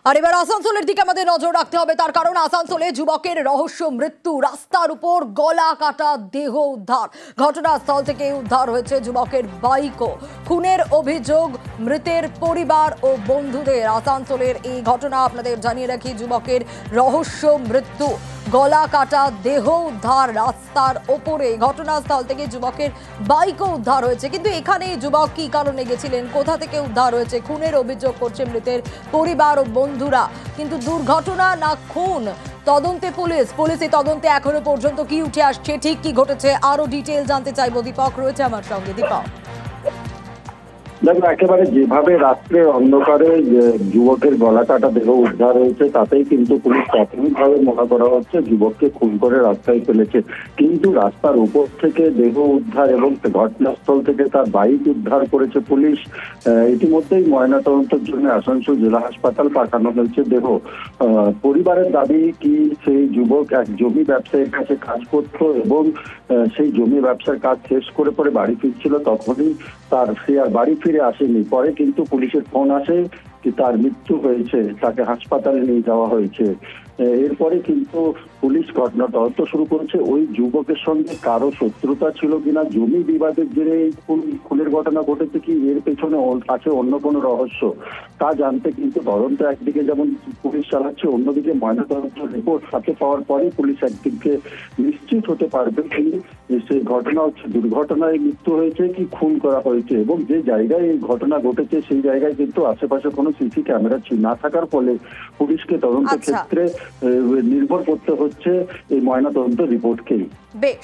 আর এবার আসানসোলের দিকে আমাদের নজর রাখতে হবে, তার কারণ আসানসোলে যুবকের রহস্য মৃত্যু, রাস্তার উপর গলা কাটা দেহ উদ্ধার। ঘটনাস্থল থেকে উদ্ধার হয়েছে যুবকের বাইকও। খুনের অভিযোগ মৃতের পরিবার ও বন্ধুদের। আসানসোলের এই ঘটনা আপনাদের জানিয়ে রাখি, যুবকের রহস্য মৃত্যু, গলা কাটা দেহ উদ্ধার রাস্তার ওপরে। ঘটনাস্থল থেকে যুবকের বাইকও উদ্ধার হয়েছে, কিন্তু এখানে যুবক কি কারণে গেছিলেন, কোথা থেকে উদ্ধার হয়েছে, খুনের অভিযোগ করছে মৃতের পরিবার ও বন্ধুরা। কিন্তু দুর্ঘটনা না খুন, তদন্তে পুলিশ এই তদন্তে এখনো পর্যন্ত কি উঠে আসছে, ঠিক কি ঘটেছে, আরো ডিটেইল জানতে চাইবো। দীপক রয়েছে আমার সঙ্গে। দীপক, দেখো, একেবারে যেভাবে রাত্রে অন্ধকারে যুবকের গলা কাটা দেহ উদ্ধার হয়েছে, তাতেই কিন্তু পুলিশ প্রাথমিকভাবে মনে করা হচ্ছে যুবককে খুন করে রাস্তায় ফেলেছে। কিন্তু রাস্তার উপর থেকে দেহ উদ্ধার এবং ঘটনাস্থল থেকে তার বাইক উদ্ধার করেছে পুলিশ। ইতিমধ্যেই ময়নাতদন্তের জন্য আসানসোল জেলা হাসপাতাল পাঠানো হয়েছে দেহ। পরিবারের দাবি কি, সেই যুবক এক জমি ব্যবসায়ীর কাছে কাজ করত এবং সেই জমি ব্যবসার কাজ শেষ করে পরে বাড়ি ফিরছিল, তখনই সে আর বাড়ি ফিরে আসেনি। পরে কিন্তু পুলিশের ফোন আসে যে তার মৃত্যু হয়েছে, তাকে হাসপাতালে নিয়ে যাওয়া হয়েছে। এরপরে কিন্তু পুলিশ ঘটনা তদন্ত শুরু করেছে। ওই যুবকের সঙ্গে কারো শত্রুতা ছিল কিনা, জমি বিবাদের জেরে এই খুনের ঘটনা ঘটেছে কি, এর পেছনে আছে অন্য কোনো রহস্য, তা জানতে কিন্তু তদন্ত একদিকে যেমন পুলিশ চালাচ্ছে, অন্যদিকে ময়নাতদন্ত রিপোর্ট হাতে পাওয়ার পরেই পুলিশ একদিকে নিশ্চিত হতে পারবে কি সেই ঘটনা হচ্ছে দুর্ঘটনায় মৃত্যু হয়েছে কি খুন করা হয়েছে। এবং যে জায়গায় এই ঘটনা ঘটেছে সেই জায়গায় কিন্তু আশেপাশে কোনো সিসি ক্যামেরা না থাকার ফলে পুলিশকে তদন্তের ক্ষেত্রে নির্ভর করতে হচ্ছে এই ময়নাতদন্ত রিপোর্টকেই। বেশ।